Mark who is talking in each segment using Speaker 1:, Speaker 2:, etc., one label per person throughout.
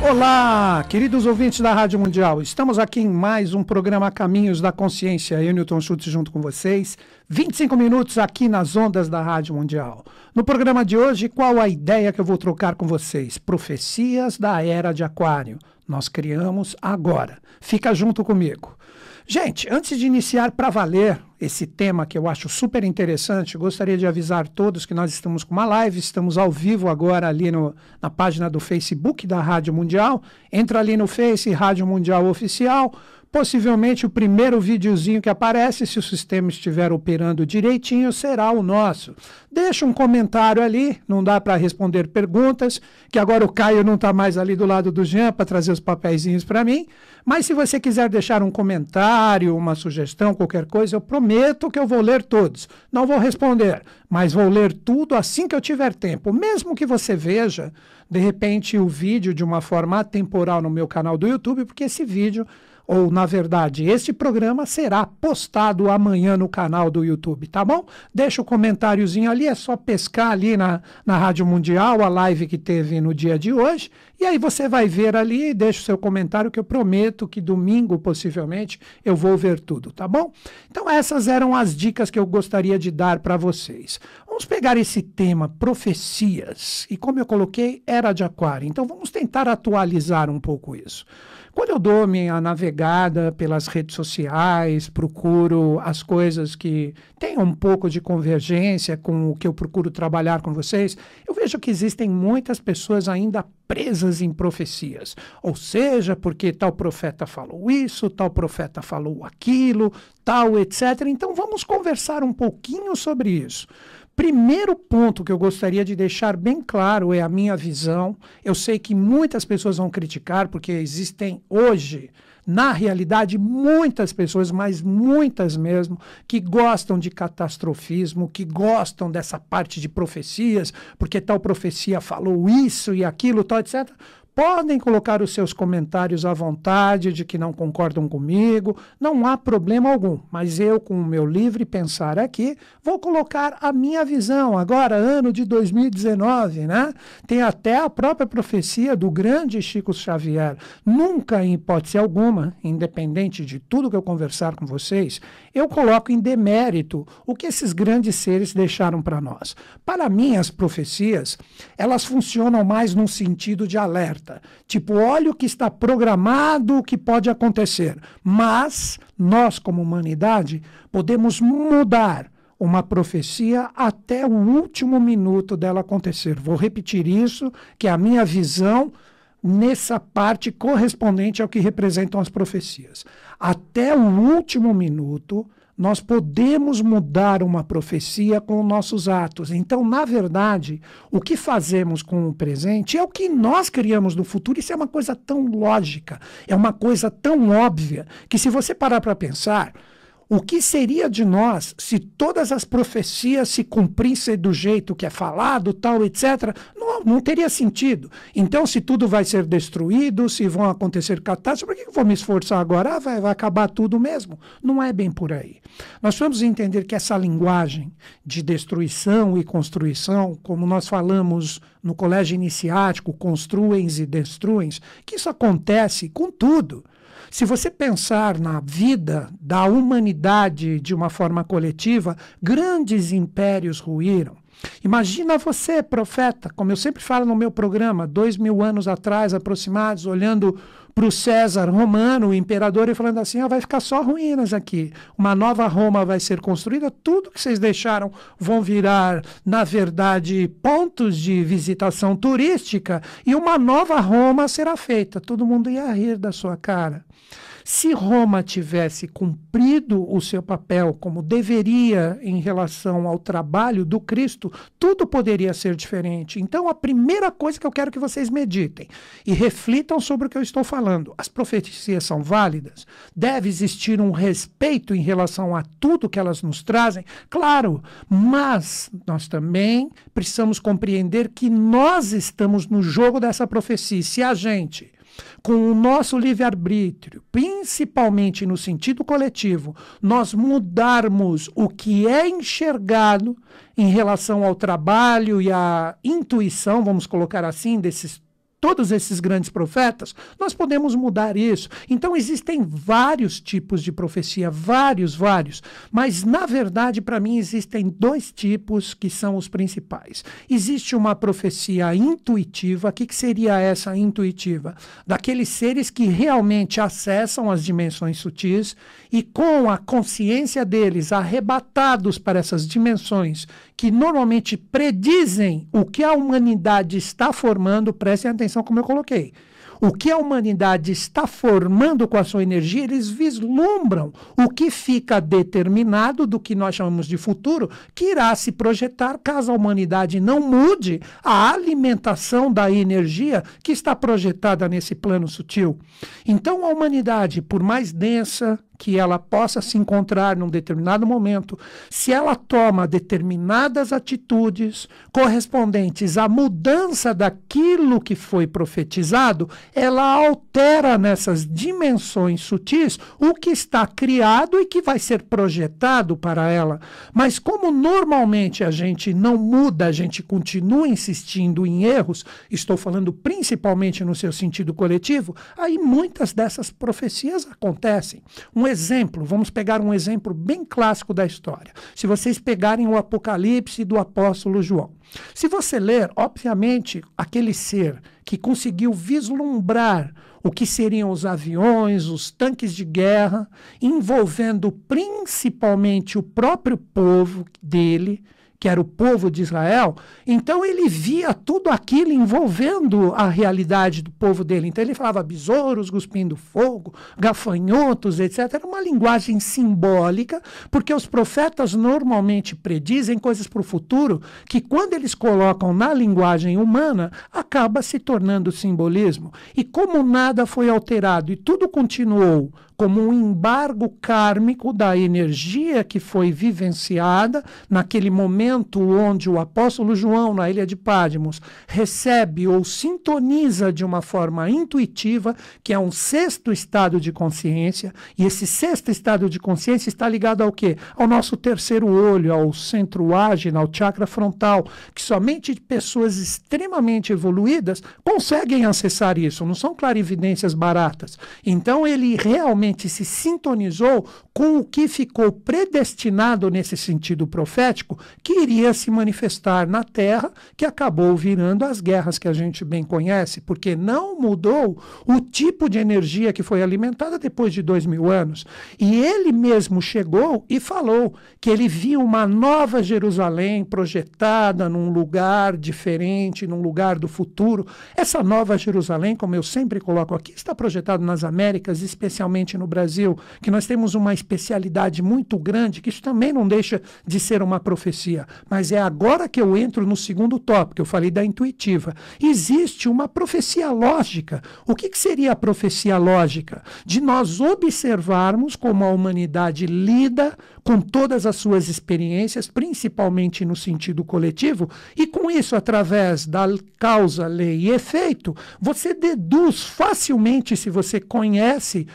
Speaker 1: Olá, queridos ouvintes da Rádio Mundial. Estamos aqui em mais um programa Caminhos da Consciência. Eu, Newton Schultz, junto com vocês. 25 minutos aqui nas ondas da Rádio Mundial. No programa de hoje, qual a ideia que eu vou trocar com vocês? Profecias da Era de Aquário. Nós criamos agora. Fica junto comigo. Gente, antes de iniciar para valer esse tema que eu acho super interessante, gostaria de avisar todos que nós estamos com uma live, estamos ao vivo agora ali na página do Facebook da Rádio Mundial. Entra ali no Face, Rádio Mundial Oficial. Possivelmente o primeiro videozinho que aparece, se o sistema estiver operando direitinho, será o nosso. Deixa um comentário ali, não dá para responder perguntas, que agora o Caio não está mais ali do lado do Jean para trazer os papeizinhos para mim. Mas se você quiser deixar um comentário, uma sugestão, qualquer coisa, eu prometo que eu vou ler todos. Não vou responder, mas vou ler tudo assim que eu tiver tempo. Mesmo que você veja, de repente, o vídeo de uma forma atemporal no meu canal do YouTube, porque esse vídeo, ou na verdade, este programa será postado amanhã no canal do YouTube, tá bom? Deixa o comentáriozinho ali, é só pescar ali na Rádio Mundial, a live que teve no dia de hoje, e aí você vai ver ali e deixa o seu comentário que eu prometo que domingo, possivelmente, eu vou ver tudo, tá bom? Então essas eram as dicas que eu gostaria de dar para vocês. Vamos pegar esse tema, profecias, e como eu coloquei, Era de Aquário. Então vamos tentar atualizar um pouco isso. Quando eu dou minha navegada pelas redes sociais, procuro as coisas que têm um pouco de convergência com o que eu procuro trabalhar com vocês, eu vejo que existem muitas pessoas ainda presas em profecias. Ou seja, porque tal profeta falou isso, tal profeta falou aquilo, tal, etc. Então vamos conversar um pouquinho sobre isso. Primeiro ponto que eu gostaria de deixar bem claro é a minha visão. Eu sei que muitas pessoas vão criticar, porque existem hoje, na realidade, muitas pessoas, mas muitas mesmo, que gostam de catastrofismo, que gostam dessa parte de profecias, porque tal profecia falou isso e aquilo, tal, etc. Podem colocar os seus comentários à vontade de que não concordam comigo, não há problema algum. Mas eu, com o meu livre pensar aqui, vou colocar a minha visão. Agora, ano de 2019, né? Tem até a própria profecia do grande Chico Xavier. Nunca, em hipótese alguma, independente de tudo que eu conversar com vocês, eu coloco em demérito o que esses grandes seres deixaram para nós. Para mim, as profecias, elas funcionam mais num sentido de alerta. Tipo, olha o que está programado, o que pode acontecer. Mas nós, como humanidade, podemos mudar uma profecia até o último minuto dela acontecer. Vou repetir isso, que é a minha visão nessa parte correspondente ao que representam as profecias. Até o último minuto, nós podemos mudar uma profecia com nossos atos. Então, na verdade, o que fazemos com o presente é o que nós criamos no futuro. Isso é uma coisa tão lógica, é uma coisa tão óbvia, que se você parar para pensar, o que seria de nós se todas as profecias se cumprissem do jeito que é falado, tal, etc., não teria sentido. Então, se tudo vai ser destruído, se vão acontecer catástrofes, por que eu vou me esforçar agora? Ah, vai acabar tudo mesmo. Não é bem por aí. Nós vamos entender que essa linguagem de destruição e construção, como nós falamos no colégio iniciático, construens e destruens, que isso acontece com tudo. Se você pensar na vida da humanidade de uma forma coletiva, grandes impérios ruíram. Imagina você, profeta, como eu sempre falo no meu programa, 2000 anos atrás, aproximados, olhando para o César romano, o imperador, e falando assim, vai ficar só ruínas aqui. Uma nova Roma vai ser construída, tudo que vocês deixaram vão virar, na verdade, pontos de visitação turística, e uma nova Roma será feita. Todo mundo ia rir da sua cara. Se Roma tivesse cumprido o seu papel como deveria em relação ao trabalho do Cristo, tudo poderia ser diferente. Então, a primeira coisa que eu quero que vocês meditem e reflitam sobre o que eu estou falando. As profecias são válidas? Deve existir um respeito em relação a tudo que elas nos trazem? Claro, mas nós também precisamos compreender que nós estamos no jogo dessa profecia. Se a gente, com o nosso livre-arbítrio, principalmente no sentido coletivo, nós mudarmos o que é enxergado em relação ao trabalho e à intuição, vamos colocar assim, desses todos esses grandes profetas, nós podemos mudar isso. Então existem vários tipos de profecia, vários, mas na verdade para mim existem dois tipos que são os principais. Existe uma profecia intuitiva. O que seria essa intuitiva? Daqueles seres que realmente acessam as dimensões sutis e com a consciência deles arrebatados para essas dimensões que normalmente predizem o que a humanidade está formando. Prestem atenção como eu coloquei. O que a humanidade está formando com a sua energia, eles vislumbram o que fica determinado do que nós chamamos de futuro, que irá se projetar caso a humanidade não mude a alimentação da energia que está projetada nesse plano sutil. Então a humanidade, por mais densa que ela possa se encontrar num determinado momento, se ela toma determinadas atitudes correspondentes à mudança daquilo que foi profetizado, ela altera nessas dimensões sutis o que está criado e que vai ser projetado para ela. Mas como normalmente a gente não muda, a gente continua insistindo em erros, estou falando principalmente no seu sentido coletivo, aí muitas dessas profecias acontecem. Um exemplo, vamos pegar um exemplo bem clássico da história. Se vocês pegarem o Apocalipse do apóstolo João. Se você ler, obviamente, aquele ser que conseguiu vislumbrar o que seriam os aviões, os tanques de guerra, envolvendo principalmente o próprio povo dele, que era o povo de Israel, então ele via tudo aquilo envolvendo a realidade do povo dele. Então ele falava besouros cuspindo fogo, gafanhotos, etc. Era uma linguagem simbólica, porque os profetas normalmente predizem coisas para o futuro que, quando eles colocam na linguagem humana, acaba se tornando simbolismo. E como nada foi alterado e tudo continuou como um embargo kármico da energia que foi vivenciada naquele momento onde o apóstolo João, na ilha de Patmos, recebe ou sintoniza de uma forma intuitiva, que é um sexto estado de consciência, e esse sexto estado de consciência está ligado ao quê? Ao nosso terceiro olho, ao centro ágina, ao chakra frontal, que somente pessoas extremamente evoluídas conseguem acessar isso, não são clarividências baratas. Então ele realmente se sintonizou com o que ficou predestinado nesse sentido profético, que iria se manifestar na Terra, que acabou virando as guerras que a gente bem conhece, porque não mudou o tipo de energia que foi alimentada depois de 2000 anos. E ele mesmo chegou e falou que ele viu uma nova Jerusalém projetada num lugar diferente, num lugar do futuro. Essa nova Jerusalém, como eu sempre coloco aqui, está projetada nas Américas, especialmente no Brasil, que nós temos uma especialidade muito grande, que isso também não deixa de ser uma profecia. Mas é agora que eu entro no segundo tópico, eu falei da intuitiva. Existe uma profecia lógica. O que seria a profecia lógica? De nós observarmos como a humanidade lida com todas as suas experiências, principalmente no sentido coletivo, e com isso, através da causa, lei e efeito, você deduz facilmente, se você conhece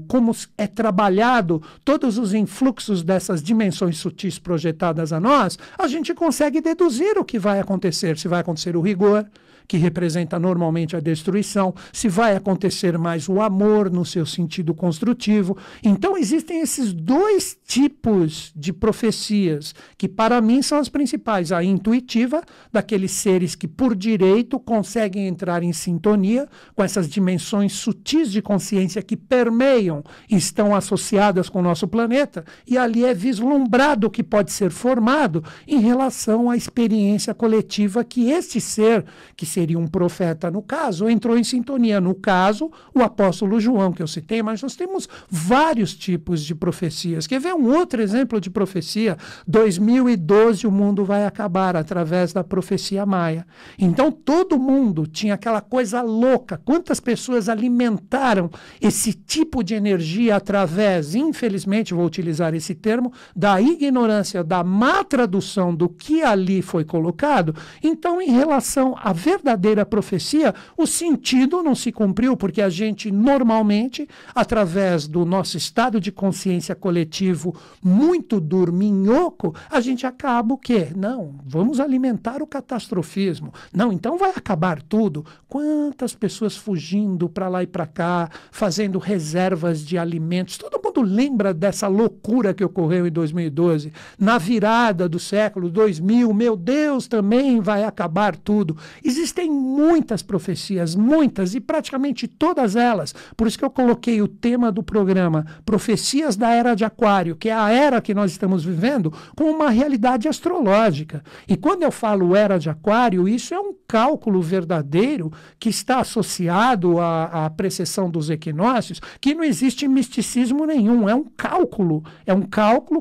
Speaker 1: como é trabalhado todos os influxos dessas dimensões sutis projetadas a nós, a gente consegue deduzir o que vai acontecer. Se vai acontecer o rigor, que representa normalmente a destruição, se vai acontecer mais o amor no seu sentido construtivo. Então existem esses dois tipos de profecias, que para mim são as principais. A intuitiva, daqueles seres que por direito conseguem entrar em sintonia com essas dimensões sutis de consciência que permeiam, estão associadas com o nosso planeta, e ali é vislumbrado o que pode ser formado em relação à experiência coletiva que este ser, que seria um profeta no caso, entrou em sintonia. No caso, o apóstolo João, que eu citei, mas nós temos vários tipos de profecias. Quer ver um outro exemplo de profecia? 2012 o mundo vai acabar através da profecia maia. Então todo mundo tinha aquela coisa louca. Quantas pessoas alimentaram esse tipo de energia através, infelizmente, vou utilizar esse termo, da ignorância, da má tradução do que ali foi colocado? Então, em relação à verdadeira profecia, o sentido não se cumpriu, porque a gente normalmente, através do nosso estado de consciência coletivo coletivo muito dorminhoco, a gente acaba o quê? Não, vamos alimentar o catastrofismo. Não, então vai acabar tudo. Quantas pessoas fugindo para lá e para cá, fazendo reservas de alimentos. Todo mundo lembra dessa loucura que ocorreu em 2012. Na virada do século 2000, meu Deus, também vai acabar tudo. Existem muitas profecias, muitas, e praticamente todas elas. Por isso que eu coloquei o tema do programa, Profecias da Era de Aquário, que é a era que nós estamos vivendo, com uma realidade astrológica. E quando eu falo Era de Aquário, isso é um cálculo verdadeiro que está associado à precessão dos equinócios, que não existe misticismo nenhum, é um cálculo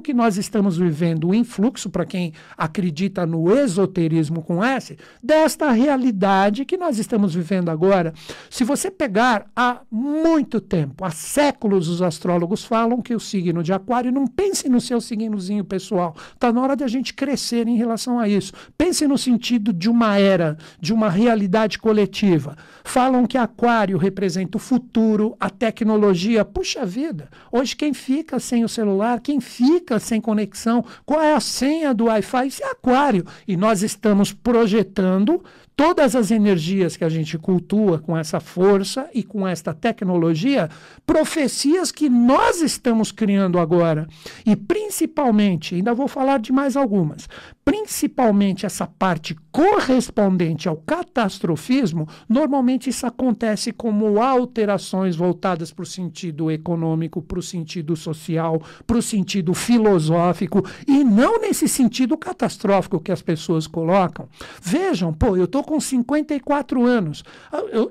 Speaker 1: que nós estamos vivendo, o influxo, para quem acredita no esoterismo com S, desta realidade que nós estamos vivendo agora. Se você pegar há muito tempo, há séculos, os astrólogos falam que o signo de Aquário, não pense no seu signozinho pessoal, está na hora de a gente crescer em relação a isso. Pense no sentido de uma era, de uma realidade coletiva. Falam que Aquário representa o futuro, a tecnologia. Puxa vida, hoje quem fica sem o celular, quem fica sem conexão, qual é a senha do Wi-Fi? Isso é Aquário. E nós estamos projetando todas as energias que a gente cultua com essa força e com esta tecnologia, profecias que nós estamos criando agora. E principalmente, ainda vou falar de mais algumas, principalmente essa parte correspondente ao catastrofismo, normalmente isso acontece como alterações voltadas para o sentido econômico, para o sentido social, para o sentido filosófico, e não nesse sentido catastrófico que as pessoas colocam. Vejam, eu estou com 54 anos,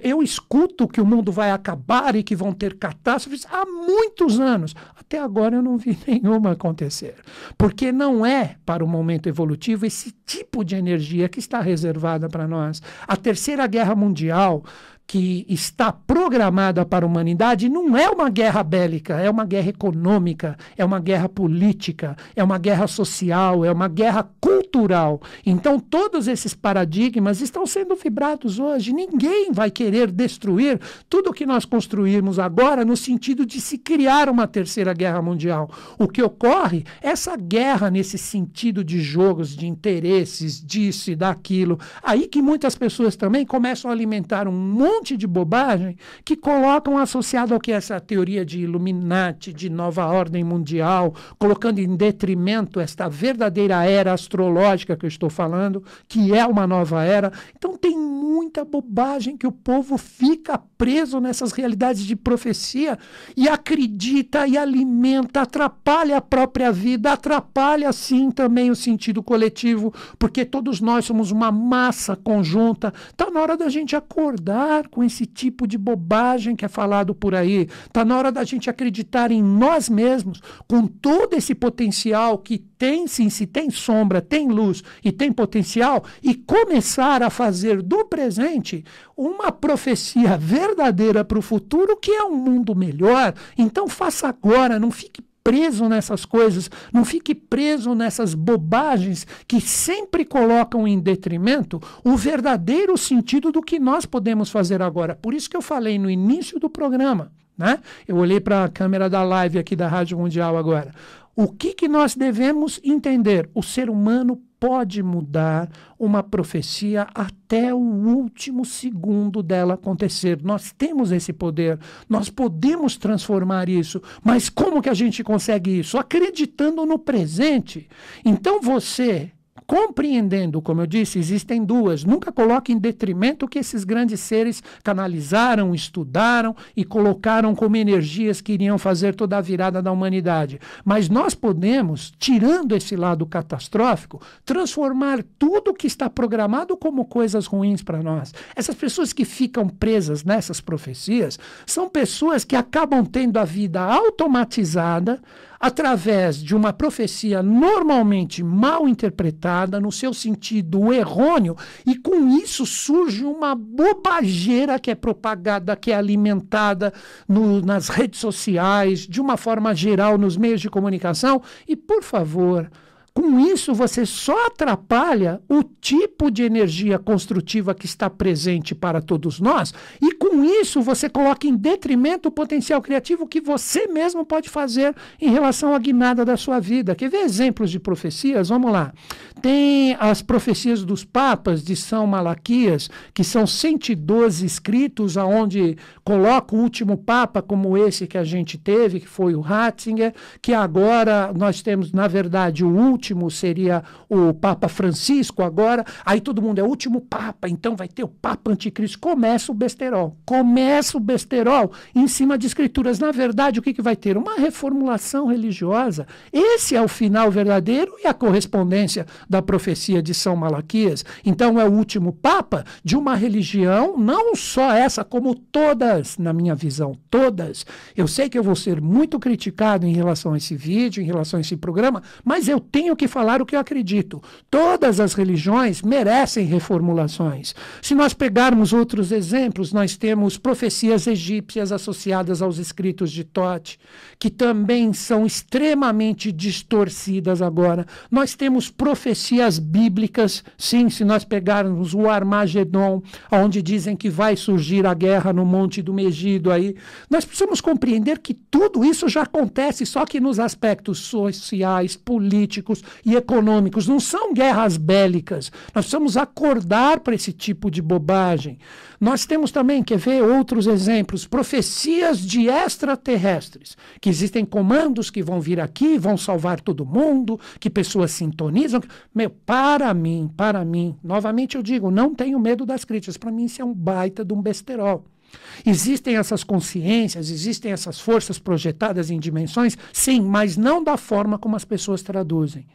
Speaker 1: eu escuto que o mundo vai acabar e que vão ter catástrofes há muitos anos. Até agora eu não vi nenhuma acontecer, porque não é para o momento evolutivo esse tipo de energia que está reservada para nós. A Terceira Guerra Mundial, que está programada para a humanidade, não é uma guerra bélica, é uma guerra econômica, é uma guerra política, é uma guerra social, é uma guerra cultural. Então, todos esses paradigmas estão sendo vibrados hoje. Ninguém vai querer destruir tudo o que nós construímos agora no sentido de se criar uma terceira guerra mundial. O que ocorre, essa guerra nesse sentido de jogos, de interesses, disso e daquilo, aí que muitas pessoas também começam a alimentar um monte de bobagem que colocam associado ao que é essa teoria de Illuminati, de nova ordem mundial, colocando em detrimento esta verdadeira era astrológica que eu estou falando, que é uma nova era. Então tem muita bobagem que o povo fica preso nessas realidades de profecia e acredita e alimenta, atrapalha a própria vida, atrapalha sim também o sentido coletivo, porque todos nós somos uma massa conjunta. Está na hora da gente acordar com esse tipo de bobagem que é falado por aí. Está na hora da gente acreditar em nós mesmos, com todo esse potencial que tem, sim, se tem sombra, tem luz e tem potencial, e começar a fazer do presente uma profecia verdadeira para o futuro, que é um mundo melhor. Então faça agora, não fique preso nessas coisas, não fique preso nessas bobagens que sempre colocam em detrimento o verdadeiro sentido do que nós podemos fazer agora. Por isso que eu falei no início do programa, né? Eu olhei para a câmera da live aqui da Rádio Mundial agora. O que nós devemos entender? O ser humano pode mudar uma profecia até o último segundo dela acontecer. Nós temos esse poder, nós podemos transformar isso, mas como que a gente consegue isso? Acreditando no presente. Então você, compreendendo, como eu disse, existem duas, nunca coloque em detrimento o que esses grandes seres canalizaram, estudaram e colocaram como energias que iriam fazer toda a virada da humanidade. Mas nós podemos, tirando esse lado catastrófico, transformar tudo que está programado como coisas ruins para nós. Essas pessoas que ficam presas nessas profecias são pessoas que acabam tendo a vida automatizada através de uma profecia normalmente mal interpretada, no seu sentido errôneo, e com isso surge uma bobageira que é propagada, que é alimentada nas redes sociais, de uma forma geral, nos meios de comunicação. E, por favor, Com isso, você só atrapalha o tipo de energia construtiva que está presente para todos nós, e com isso você coloca em detrimento o potencial criativo que você mesmo pode fazer em relação à guinada da sua vida. Quer ver exemplos de profecias? Vamos lá. Tem as profecias dos papas de São Malaquias, que são 112 escritos, onde coloca o último papa como esse que a gente teve, que foi o Ratzinger, que agora nós temos, na verdade, o último seria o Papa Francisco agora, aí todo mundo é o último papa, então vai ter o Papa Anticristo. Começa o besterol em cima de escrituras. Na verdade, o que vai ter? Uma reformulação religiosa. Esse é o final verdadeiro e a correspondência da profecia de São Malaquias. Então é o último papa de uma religião, não só essa, como todas, na minha visão, todas. Eu sei que eu vou ser muito criticado em relação a esse vídeo, em relação a esse programa, mas eu tenho que falar o que eu acredito. Todas as religiões merecem reformulações. Se nós pegarmos outros exemplos, nós temos profecias egípcias associadas aos escritos de Tote, que também são extremamente distorcidas agora. Nós temos profecias bíblicas, sim, se nós pegarmos o Armagedon, onde dizem que vai surgir a guerra no Monte do Megido aí, nós precisamos compreender que tudo isso já acontece, só que nos aspectos sociais, políticos e econômicos. Não são guerras bélicas. Nós precisamos acordar para esse tipo de bobagem. Nós temos também, quer ver outros exemplos, profecias de extraterrestres, que existem comandos que vão vir aqui, vão salvar todo mundo, que pessoas sintonizam. Meu, para mim, novamente eu digo, não tenho medo das críticas, para mim isso é um baita de um besterol. Existem essas consciências, existem essas forças projetadas em dimensões, sim, mas não da forma como as pessoas traduzem.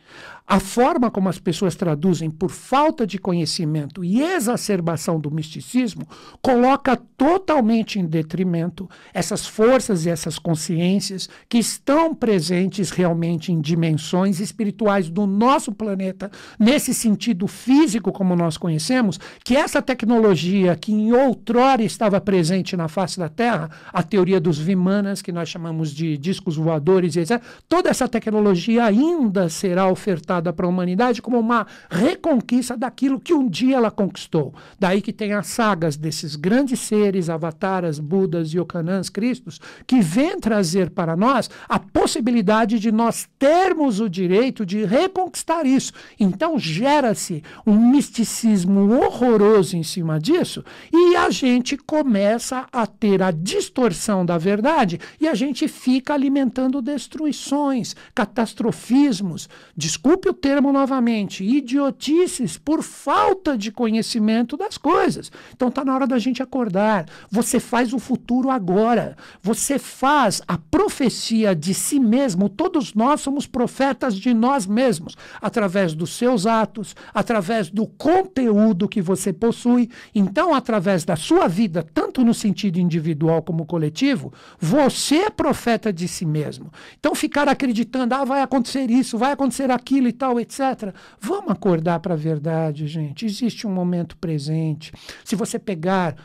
Speaker 1: A forma como as pessoas traduzem, por falta de conhecimento e exacerbação do misticismo, coloca totalmente em detrimento essas forças e essas consciências que estão presentes realmente em dimensões espirituais do nosso planeta, nesse sentido físico como nós conhecemos, que essa tecnologia que em outrora estava presente na face da Terra, a teoria dos Vimanas, que nós chamamos de discos voadores, etc., toda essa tecnologia ainda será ofertada para a humanidade como uma reconquista daquilo que um dia ela conquistou. Daí que tem as sagas desses grandes seres, avataras, budas, yoganãs, cristos, que vêm trazer para nós a possibilidade de nós termos o direito de reconquistar isso. Então gera-se um misticismo horroroso em cima disso e a gente começa a ter a distorção da verdade e a gente fica alimentando destruições, catastrofismos, desculpe o termo novamente, idiotices por falta de conhecimento das coisas. Então está na hora da gente acordar. Você faz o futuro agora. Você faz a profecia de si mesmo. Todos nós somos profetas de nós mesmos, através dos seus atos, através do conteúdo que você possui. Então, através da sua vida, tanto no sentido individual como coletivo, você é profeta de si mesmo. Então, ficar acreditando, vai acontecer isso, vai acontecer aquilo e tal, etc. Vamos acordar para a verdade, gente. Existe um momento presente. Se você pegar,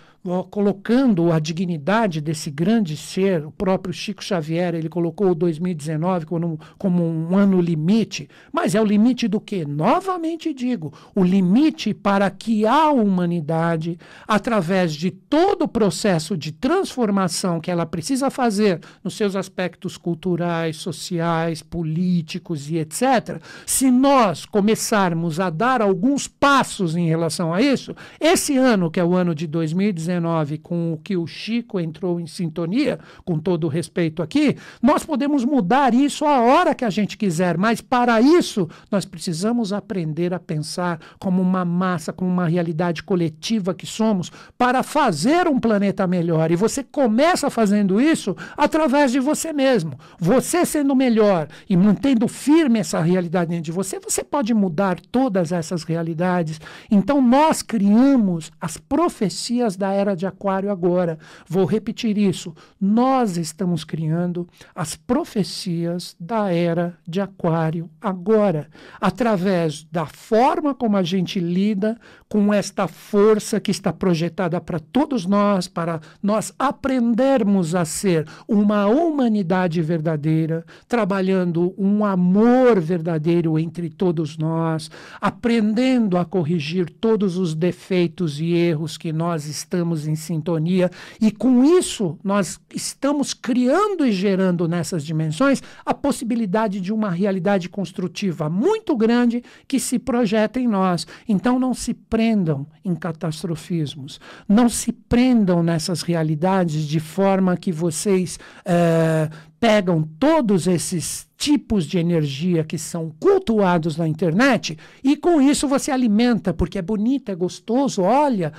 Speaker 1: colocando a dignidade desse grande ser, o próprio Chico Xavier, ele colocou o 2019 como um ano limite, mas é o limite do quê? Novamente digo, o limite para que a humanidade, através de todo o processo de transformação que ela precisa fazer nos seus aspectos culturais, sociais, políticos e etc., se nós começarmos a dar alguns passos em relação a isso, esse ano, que é o ano de 2019, com o que o Chico entrou em sintonia, com todo o respeito aqui, nós podemos mudar isso a hora que a gente quiser, mas para isso nós precisamos aprender a pensar como uma massa, como uma realidade coletiva que somos, para fazer um planeta melhor. E você começa fazendo isso através de você mesmo. Você sendo melhor e mantendo firme essa realidade dentro de você, você pode mudar todas essas realidades. Então nós criamos as profecias da era de Aquário agora. Vou repetir isso. Nós estamos criando as profecias da era de Aquário agora, através da forma como a gente lida com esta força que está projetada para todos nós, para nós aprendermos a ser uma humanidade verdadeira, trabalhando um amor verdadeiro entre todos nós, aprendendo a corrigir todos os defeitos e erros que nós estamos em sintonia, e com isso nós estamos criando e gerando nessas dimensões a possibilidade de uma realidade construtiva muito grande que se projeta em nós. Então não se prendam em catastrofismos, não se prendam nessas realidades de forma que vocês pegam todos esses tipos de energia que são cultuados na internet e com isso você alimenta, porque é bonito, é gostoso, olha,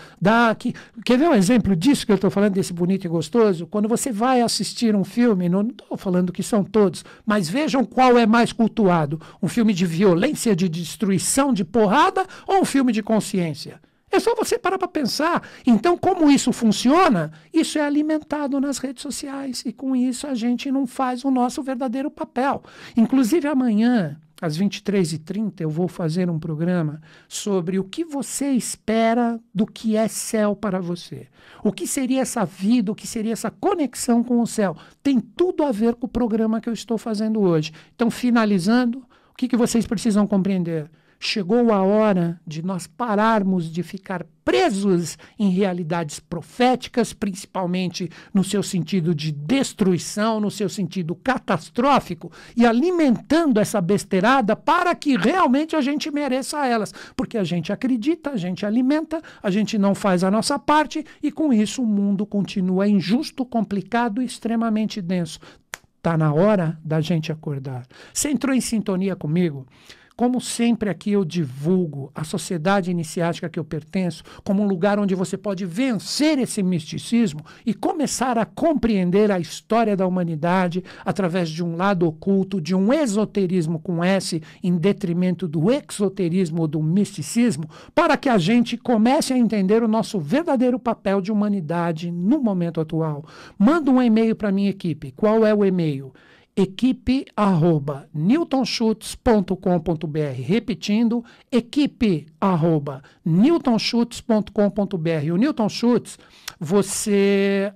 Speaker 1: quer ver um exemplo disso que eu estou falando, desse bonito e gostoso? Quando você vai assistir um filme, não estou falando que são todos, mas vejam qual é mais cultuado, um filme de violência, de destruição, de porrada ou um filme de consciência? É só você parar para pensar. Então, como isso funciona? Isso é alimentado nas redes sociais e com isso a gente não faz o nosso verdadeiro papel. Inclusive amanhã, às 23h30, eu vou fazer um programa sobre o que você espera do que é céu para você. O que seria essa vida, o que seria essa conexão com o céu. Tem tudo a ver com o programa que eu estou fazendo hoje. Então, finalizando, o que vocês precisam compreender? Chegou a hora de nós pararmos de ficar presos em realidades proféticas, principalmente no seu sentido de destruição, no seu sentido catastrófico, e alimentando essa besteirada para que realmente a gente mereça elas. Porque a gente acredita, a gente alimenta, a gente não faz a nossa parte, e com isso o mundo continua injusto, complicado e extremamente denso. Está na hora da gente acordar. Você entrou em sintonia comigo? Como sempre aqui eu divulgo a sociedade iniciática que eu pertenço como um lugar onde você pode vencer esse misticismo e começar a compreender a história da humanidade através de um lado oculto, de um esoterismo com S, em detrimento do exoterismo ou do misticismo, para que a gente comece a entender o nosso verdadeiro papel de humanidade no momento atual. Manda um e-mail para a minha equipe. Qual é o e-mail? equipe@newtonschutz.com.br. Repetindo, equipe@newtonschutz.com.br. O Newton Schutz, você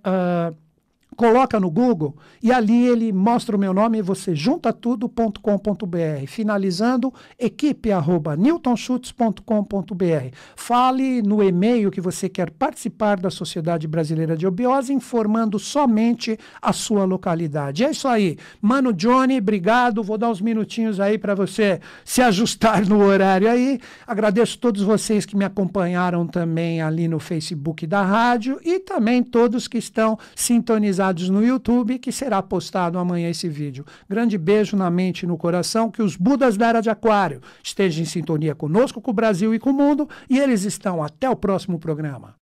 Speaker 1: coloca no Google e ali ele mostra o meu nome e você junta tudo.com.br. Finalizando, equipe@newtonschutz.com.br. Fale no e-mail que você quer participar da Sociedade Brasileira de Obiose, informando somente a sua localidade. É isso aí. Mano Johnny, obrigado. Vou dar uns minutinhos aí para você se ajustar no horário aí. Agradeço a todos vocês que me acompanharam também ali no Facebook da rádio e também todos que estão sintonizados no YouTube, que será postado amanhã esse vídeo. Grande beijo na mente e no coração, que os Budas da Era de Aquário estejam em sintonia conosco, com o Brasil e com o mundo, e eles estão. Até o próximo programa.